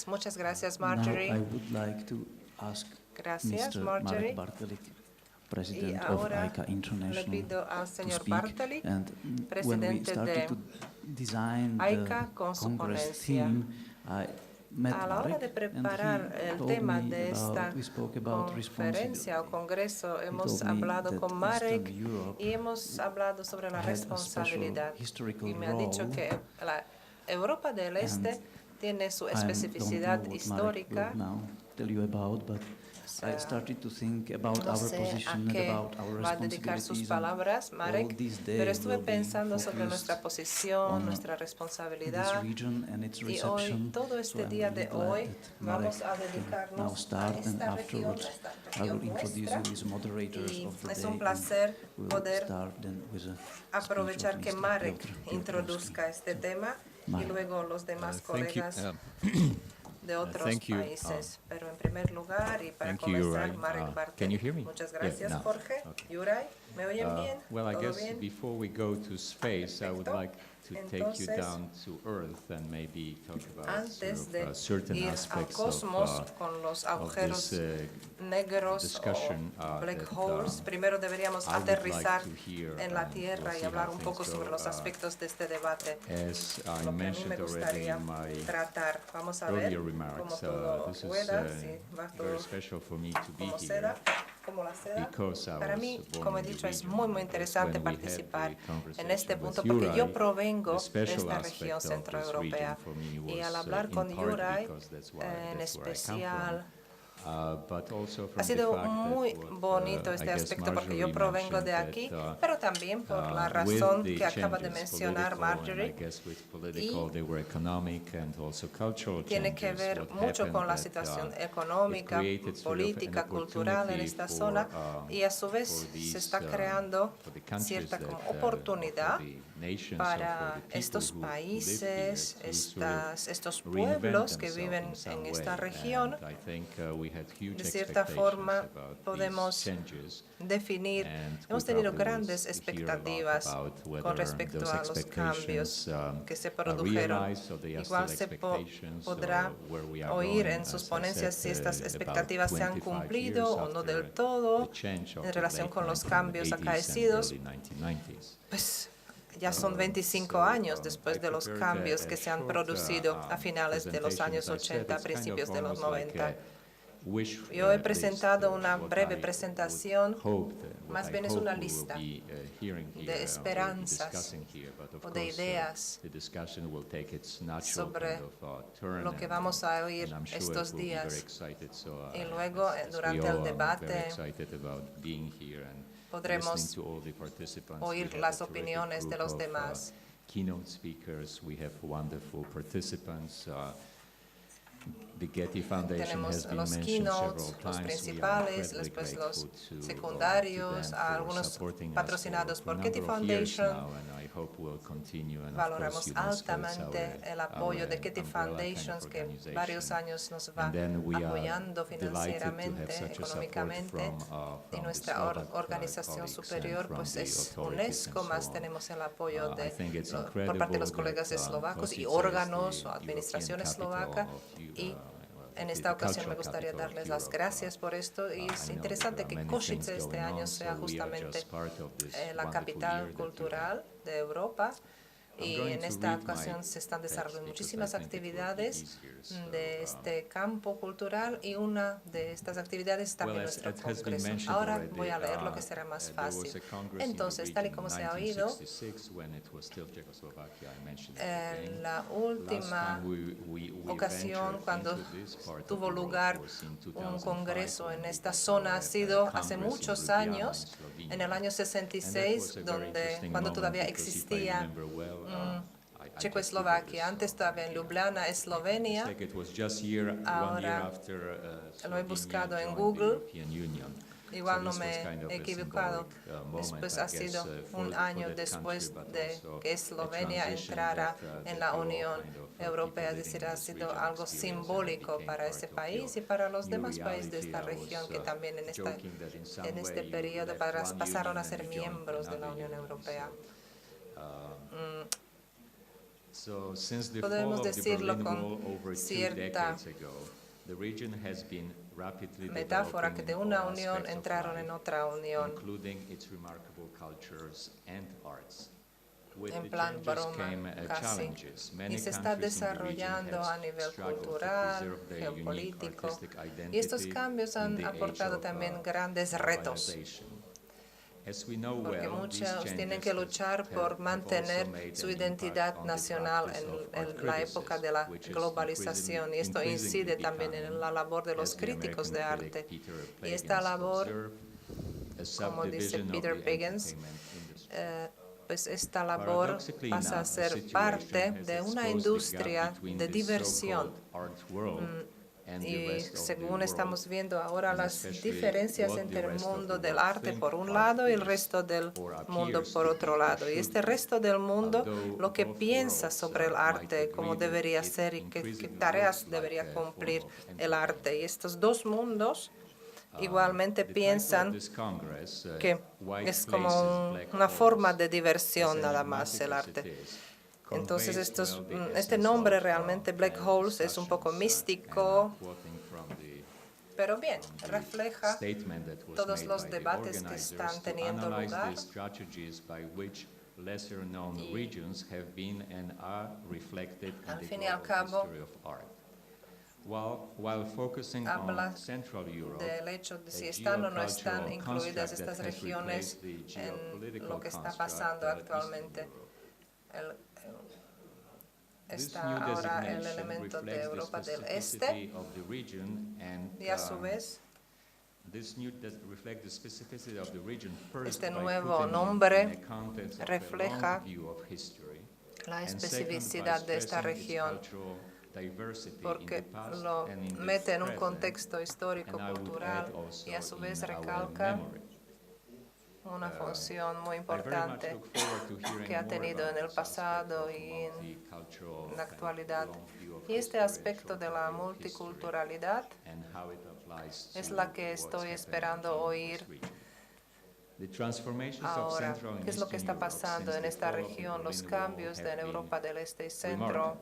Muchas gracias, Now Marjorie. I would like to ask Gracias, Mr. Marjorie. Marek Bartelik, Y President of ahora ICA le International, pido al to señor speak. Bartoli, And when we presidente started de to design ICA, the con su Congress ponencia. theme, I met A la hora de Marek, and preparar he el told tema me de esta we spoke about conferencia o responsibility. congreso, He hemos told me hablado that con Eastern Marek Europe y hemos hablado sobre la had a special responsabilidad. historical Y me ha dicho role, que la Europa del and Este tiene su I don't know especificidad what Marek will histórica. now tell you about, but I started to think about No our sé a position and qué about our va a dedicar sus responsibilities, palabras, all Marek, these pero days estuve will be pensando sobre nuestra focused posición, on nuestra this responsabilidad. region and its Y hoy, reception. todo So este I'm día really de glad hoy, that vamos a Marek will now dedicarnos a start, and esta región, afterwards a esta I will región introduce nuestra. you as moderators Y of the es day, un placer and we'll poder start then with a speech aprovechar of que Mr. Marek Piotr introduzca este So, tema y Marek. luego los demás Thank you. colegas de otros Thank you. países. Pero en primer lugar, y para Thank you, comenzar, Yuray. Marek Can Bartoli. you hear me? Muchas Yeah, gracias, now. Jorge. Okay. Yuray, ¿me oyen bien? Well, I ¿Todo guess bien? before we go to space, I would Perfecto. like to take you Entonces, down to Earth and maybe talk about Antes de certain ir al aspects cosmos con los of agujeros this negros discussion o black that, holes, primero deberíamos I would aterrizar like to hear, en la and Tierra we'll y see hablar how un poco things sobre go. los aspectos de este debate. As I Lo que a mí me mentioned already gustaría in my tratar. Vamos a ver earlier cómo remarks, todo this is rueda, si va todo very special for me to be como here. seda, como la seda. Because I Para was mí, born como he in the dicho, es region, muy and interesante when we had participar the en este conversation punto with porque yo Yuray, provengo the de special esta aspect región of this centroeuropea region for me y al was, hablar in con part Yuray, because that's en where I come especial, but also from ha sido the fact muy that what, bonito I este guess aspecto porque yo Marjorie provengo de mentioned aquí, that, pero también por la with razón the que acaba de changes, mencionar political, and I Marjorie, guess with political, they were economic and also cultural tiene que changes. ver What mucho happened con la that, situación it económica, created sort of an política, cultural en opportunity esta for, zona y a su vez for these, se está creando for the countries cierta como that, oportunidad for the nations, or para for the people estos who live países, here to sort of estos reinvent pueblos que themselves viven in some en esta way. región. And I think, we had huge De cierta expectations forma, about podemos these changes. definir, And hemos we tenido probably grandes will hear a lot expectativas about whether con respecto those a los cambios expectations, que se are produjeron. realized, or they are Igual still se expectations, podrá or where we are oír going, en sus as I ponencias said, si estas about expectativas se han 25 cumplido years o no del after todo the change of en the relación late con los cambios 1980s and acaecidos. early 1990s. Pues ya son 25 años después de los cambios que se han producido a finales de los años 80, principios de los 90. Yo he presentado una breve presentación, más bien es una lista de esperanzas o de ideas sobre lo que vamos a oír estos días. Y luego, durante el debate, podremos oír las opiniones de los demás. Keynote speakers, we have wonderful participants. The Getty Foundation Tenemos has been los mentioned keynotes, several los times. principales, We are después incredibly los grateful secundarios, to them for algunos supporting us patrocinados for por a Getty number of years Foundation. now, and I hope we'll continue. And of Valoramos course, UNESCO is altamente el apoyo de Getty umbrella kind Foundations, of que organization. varios años nos va And then we are apoyando delighted to have financieramente, such a support económicamente. from Y nuestra Slovak, organización colleagues superior and from pues the es authorities and UNESCO, so más on. tenemos el apoyo I think it's por parte de los incredible colegas that, eslovacos y Košice is órganos the o administración European eslovaca. capital of, Y en esta ocasión me gustaría darles las gracias por esto y es interesante que Košice este año sea justamente la capital cultural de Europa. Y en esta ocasión se están desarrollando muchísimas actividades de este campo cultural y una de estas actividades es también nuestro congreso. Ahora voy a leer lo que será más fácil. Entonces, tal y como se ha oído, en la última ocasión cuando tuvo lugar un congreso en esta zona ha sido hace muchos años, en el año 66, cuando todavía existía Checoslovaquia. Antes estaba en Ljubljana, Eslovenia. Ahora lo he buscado en Google. Igual no me he equivocado. Después ha sido un año después de que Eslovenia entrara en la Unión Europea, es decir, ha sido algo simbólico para ese país y para los demás países de esta región que también en este periodo pasaron a ser miembros de la Unión Europea. Podemos decirlo con cierta metáfora que de una unión entraron en otra unión, en plan broma casi, y se está desarrollando a nivel cultural, geopolítico, y estos cambios han aportado también grandes retos, porque muchos tienen que luchar por mantener su identidad nacional en la época de la globalización, y esto incide también en la labor de los críticos de arte. Y esta labor, como dice Peter Biggins, pues esta labor pasa a ser parte de una industria de diversión. Y según estamos viendo ahora, las diferencias entre el mundo del arte por un lado y el resto del mundo por otro lado. Y este resto del mundo lo que piensa sobre el arte, cómo debería ser y qué tareas debería cumplir el arte. Y estos dos mundos igualmente piensan que es como una forma de diversión nada más el arte. Entonces este nombre realmente, Black Holes, es un poco místico, pero bien, refleja todos los debates que están teniendo lugar. Al fin y al cabo, habla del hecho de si están o no están incluidas estas regiones en lo que está pasando actualmente. Está ahora el elemento de Europa del Este y a su vez este nuevo nombre refleja la especificidad de esta región, porque lo mete en un contexto histórico-cultural y a su vez recalca una función muy importante que ha tenido en el pasado y en la actualidad. Y este aspecto de la multiculturalidad es la que estoy esperando oír ahora. ¿Qué es lo que está pasando en esta región? Los cambios en Europa del Este y Centro,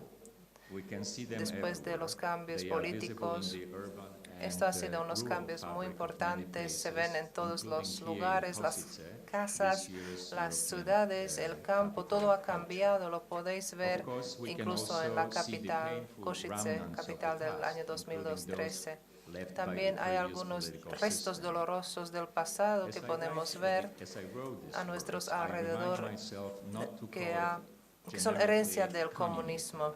después de los cambios políticos. Esto ha sido unos cambios muy importantes, se ven en todos los lugares, las casas, las ciudades, el campo, todo ha cambiado, lo podéis ver incluso en la capital, Košice, capital del año 2013. También hay algunos restos dolorosos del pasado que podemos ver a nuestros alrededor, que son herencia del comunismo.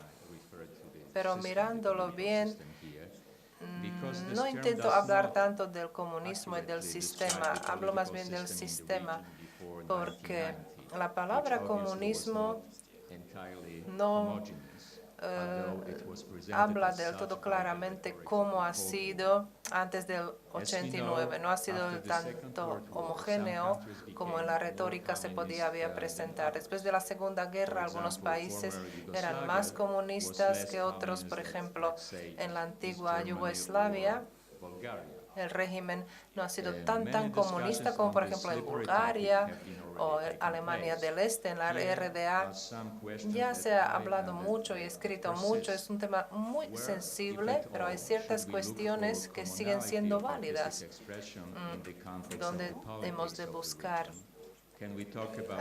Pero mirándolo bien, no intento hablar tanto del comunismo y del sistema, hablo más bien del sistema, porque la palabra comunismo no habla del todo claramente cómo ha sido antes del 89. No ha sido tanto homogéneo como en la retórica se había presentar. Después de la Segunda Guerra, algunos países eran más comunistas que otros. Por ejemplo, en la antigua Yugoslavia, el régimen no ha sido tan comunista como, por ejemplo, en Bulgaria o en Alemania del Este, en la RDA. Ya se ha hablado mucho y escrito mucho. Es un tema muy sensible, pero hay ciertas cuestiones que siguen siendo válidas, donde hemos de buscar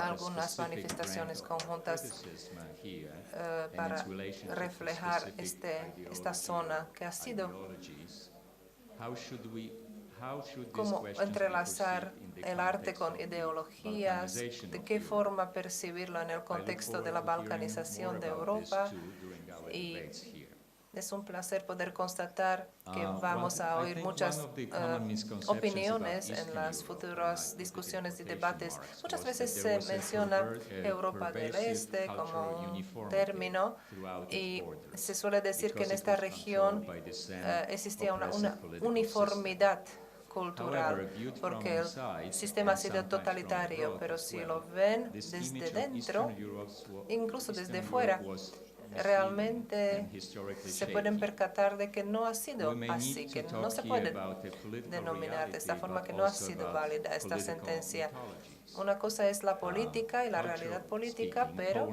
algunas manifestaciones conjuntas para reflejar esta zona que ha sido. Cómo entrelazar el arte con ideologías, de qué forma percibirlo en el contexto de la balcanización de Europa. Y es un placer poder constatar que vamos a oír muchas opiniones en las futuras discusiones y debates. Muchas veces se menciona Europa del Este como un término y se suele decir que en esta región existía una uniformidad cultural, porque el sistema ha sido totalitario, pero si lo ven desde dentro, incluso desde fuera, realmente se pueden percatar de que no ha sido así, que no se puede denominar de esta forma, que no ha sido válida esta sentencia. Una cosa es la política y la realidad política, pero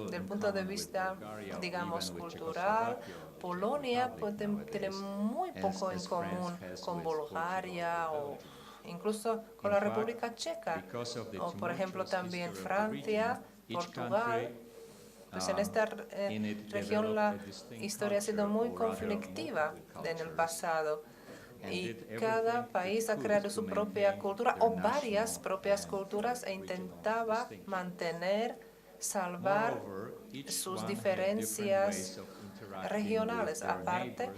del punto de vista, digamos, cultural, Polonia tiene muy poco en común con Bulgaria o incluso con la República Checa, o por ejemplo también Francia, Portugal. Pues en esta región la historia ha sido muy conflictiva en el pasado y cada país ha creado su propia cultura o varias propias culturas e intentaba mantener, salvar sus diferencias regionales. Aparte,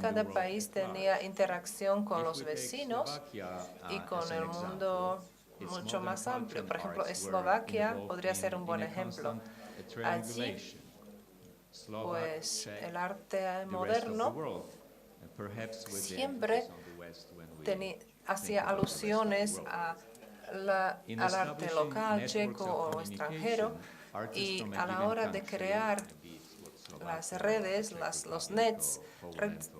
cada país tenía interacción con los vecinos y con el mundo mucho más amplio. Por ejemplo, Eslovaquia podría ser un buen ejemplo. Allí, pues, el arte moderno siempre hacía alusiones al arte local, checo o extranjero, y a la hora de crear las redes, los nets,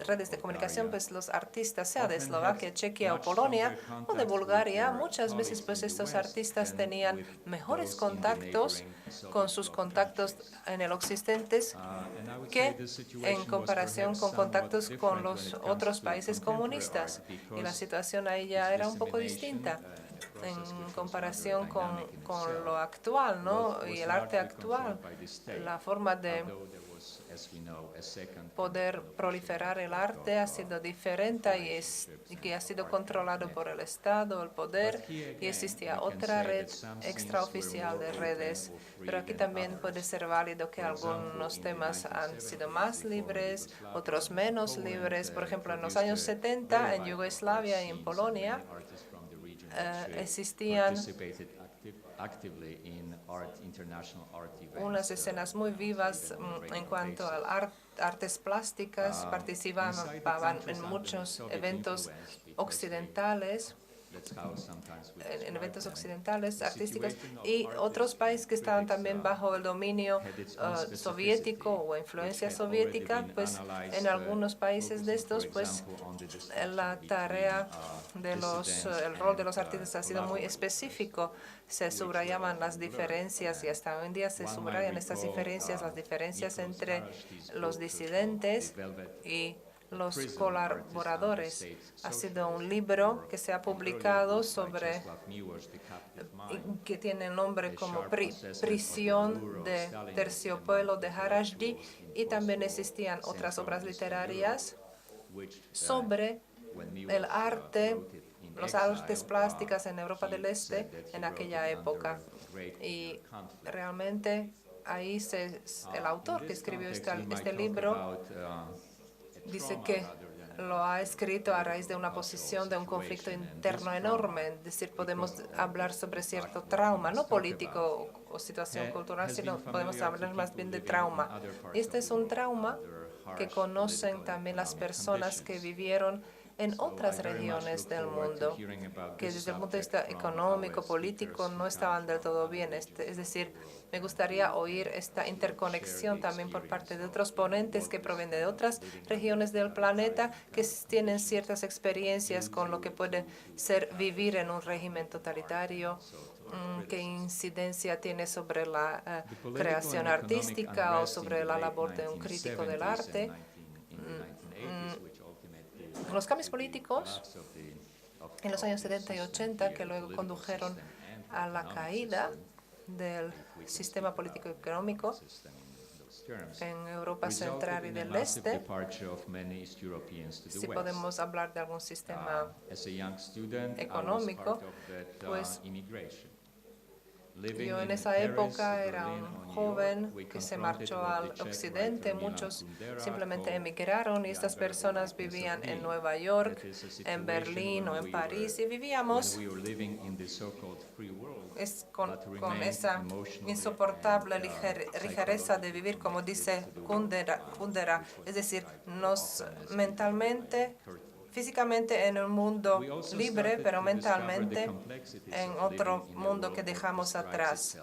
redes de comunicación, pues los artistas, sea de Eslovaquia, Chequia o Polonia o de Bulgaria, muchas veces pues estos artistas tenían mejores contactos con sus contactos en el existentes que en comparación con contactos con los otros países comunistas. Y la situación ahí ya era un poco distinta en comparación con lo actual, ¿no? Y el arte actual, la forma de poder proliferar el arte ha sido diferente y que ha sido controlado por el Estado, el poder, y existía otra red extraoficial de redes. Pero aquí también puede ser válido que algunos temas han sido más libres, otros menos libres. Por ejemplo, en los años 70 en Yugoslavia y en Polonia existían unas escenas muy vivas en cuanto a artes plásticas, participaban en muchos eventos occidentales, artísticos, y otros países que estaban también bajo el dominio soviético o influencia soviética, pues en algunos países de estos, pues la tarea de el rol de los artistas ha sido muy específico. Se subrayaban las diferencias y hasta hoy en día se subrayan estas diferencias, las diferencias entre los disidentes y los colaboradores. Ha sido un libro que se ha publicado que tiene el nombre como Prisión de Terciopelo de Harajdi, y también existían otras obras literarias sobre el arte, las artes plásticas en Europa del Este en aquella época. Y realmente ahí el autor que escribió este libro dice que lo ha escrito a raíz de una posición de un conflicto interno enorme. Es decir, podemos hablar sobre cierto trauma, no político o situación cultural, sino podemos hablar más bien de trauma. Y este es un trauma que conocen también las personas que vivieron en otras regiones del mundo, que desde el punto de vista económico, político, no estaban del todo bien. Es decir, me gustaría oír esta interconexión también por parte de otros ponentes que provienen de otras regiones del planeta, que tienen ciertas experiencias con lo que puede ser vivir en un régimen totalitario, qué incidencia tiene sobre la creación artística o sobre la labor de un crítico del arte. Los cambios políticos en los años 70 y 80, que luego condujeron a la caída del sistema político y económico en Europa Central y del Este, si podemos hablar de algún sistema económico, pues yo en esa época era un joven que se marchó al occidente, muchos simplemente emigraron y estas personas vivían en Nueva York, en Berlín o en París y vivíamos con esa insoportable ligereza de vivir, como dice Kundera, es decir, físicamente en un mundo libre, pero mentalmente en otro mundo que dejamos atrás.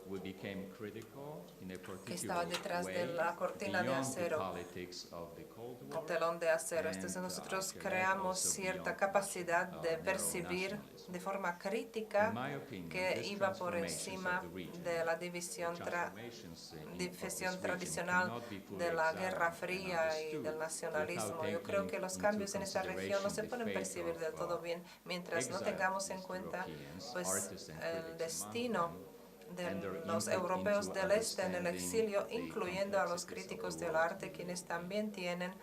we became critical in a que estaba particular detrás de way la cortina de beyond the acero, politics of the Cold un War, telón de acero. and Entonces nosotros actually creamos also cierta beyond capacidad de narrow percibir nationalism. de forma In crítica my opinion, que these iba por transformations encima of the region, de la the división transformations of this region tradicional cannot be fully de la examined Guerra and Fría y del understood nacionalismo. without Yo creo taking que los into cambios en esta región no se consideration pueden the fate percibir del of todo bien mientras no exiled tengamos en East cuenta Europeans, pues, artists and el critics among destino them, and de their los input europeos into del este en el understanding exilio, the incluyendo a los complexities of the críticos del world arte, we quienes live in. también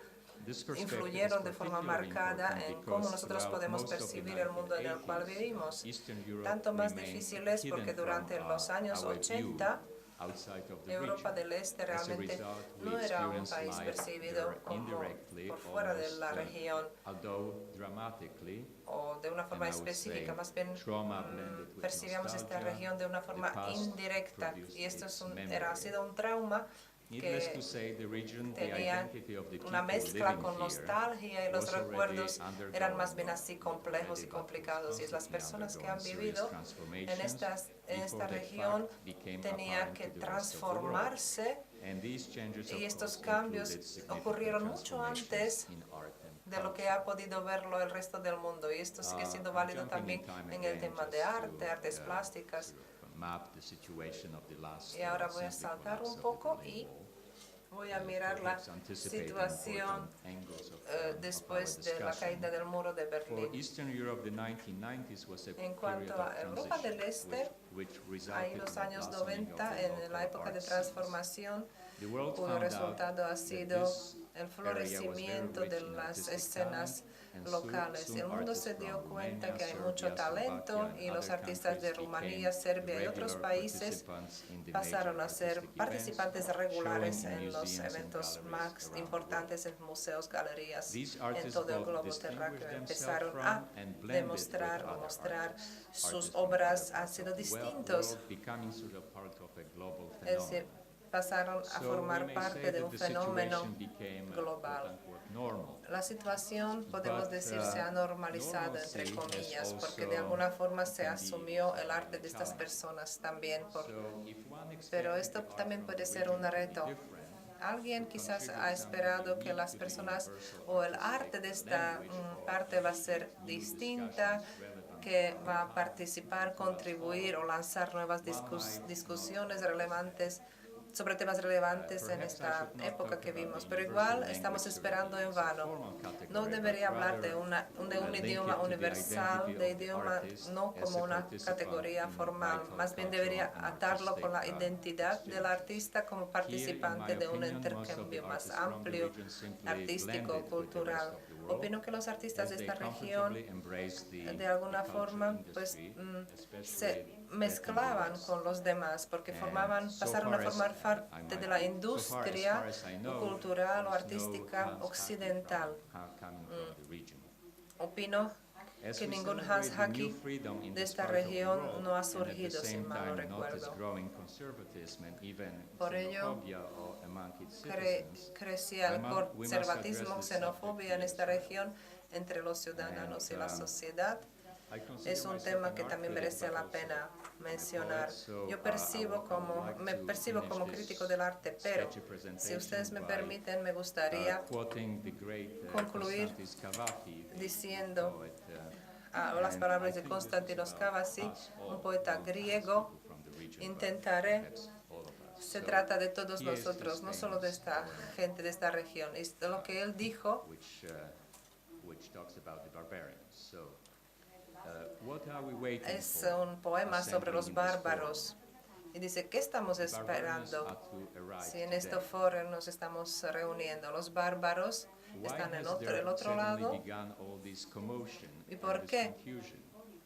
This perspective is influyeron de forma particularly marcada important en cómo because nosotros throughout podemos most of the percibir el mundo en el cual 1980s, vivimos. Eastern Europe Tanto más remained difícil es hidden porque from durante los años our view 80 outside of the Europa region. del Este As a realmente result, we no era un experienced país life percibido there como indirectly, por fuera de la región although dramatically, o de una forma and I would específica, say más bien trauma blended with percibíamos esta nostalgia. región de una The forma past indirecta produced y esto its ha memory. sido un trauma Needless to que say, the region, the tenía identity of the una people mezcla living con here nostalgia y los was already recuerdos eran más undergoing bien así complejos y complicados y las personas que han vivido en esta región tenían que transformarse y estos cambios ocurrieron mucho antes de lo que ha podido verlo el resto del mundo y esto sigue siendo válido también en el tema de arte, artes plásticas. Y ahora voy a saltar un poco y voy a mirar la situación después de la caída del muro de Berlín. En cuanto a Europa del Este, hay los años 90, en la época de transformación, cuyo resultado ha sido el florecimiento de las escenas locales. El mundo se dio cuenta que hay mucho talento y los artistas de Rumanía, Serbia y otros países pasaron a ser participantes regulares en los eventos más importantes en museos, galerías en todo el globo terráqueo. Empezaron a demostrar o mostrar sus obras han sido distintos, es decir, pasaron a formar parte de un fenómeno global. La situación, podemos decir, se ha normalizado, entre comillas, porque de alguna forma se asumió el arte de estas personas también. Pero esto también puede ser un reto. Alguien quizás ha esperado que las personas o el arte de esta parte va a ser distinta, que va a participar, contribuir o lanzar nuevas discusiones relevantes sobre temas relevantes en esta época que vimos, pero igual estamos esperando en vano. No debería hablar de un idioma universal, de idioma no como una categoría formal, más bien debería atarlo con la identidad del artista como participante de un intercambio más amplio, artístico, cultural. Opino que los artistas de esta región, de alguna forma, pues se mezclaban con los demás, porque pasaron a formar parte de la industria cultural o artística occidental. Opino que ningún Hans Hackey de esta región no ha surgido, si mal no recuerdo. Por ello, crecía el conservatismo, xenofobia en esta región entre los ciudadanos y la sociedad. Es un tema que también merece la pena mencionar. Yo me percibo como crítico del arte, pero si ustedes me permiten, me gustaría concluir diciendo las palabras de Konstantinos Kavasi, un poeta griego. Intentaré. Se trata de todos nosotros, no solo de esta gente de esta región. Es lo que él dijo. Es un poema sobre los bárbaros. Y dice, ¿qué estamos esperando si en este foro nos estamos reuniendo? Los bárbaros están en el otro lado. ¿Y por qué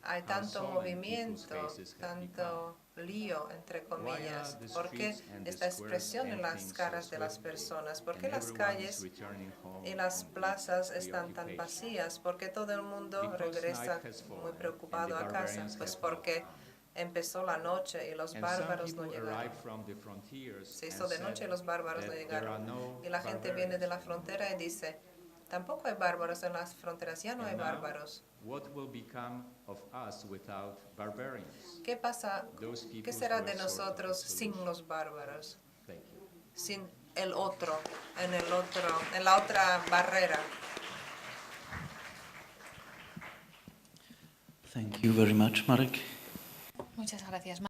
hay tanto movimiento, tanto lío, entre comillas? ¿Por qué esta expresión en las caras de las personas? ¿Por qué las calles y las plazas están tan vacías? ¿Por qué todo el mundo regresa muy preocupado a casa? Pues porque empezó la noche y los bárbaros no llegaron. Se hizo de noche y los bárbaros no llegaron. Y la gente viene de la frontera y dice, Tampoco hay bárbaros en las fronteras, ya no hay bárbaros. What will become of us without barbarians? ¿Qué pasa? ¿Qué será de nosotros sin solution. los bárbaros? Thank you. Sin el otro, en la otra barrera. Thank you very much, Marek. Muchas gracias.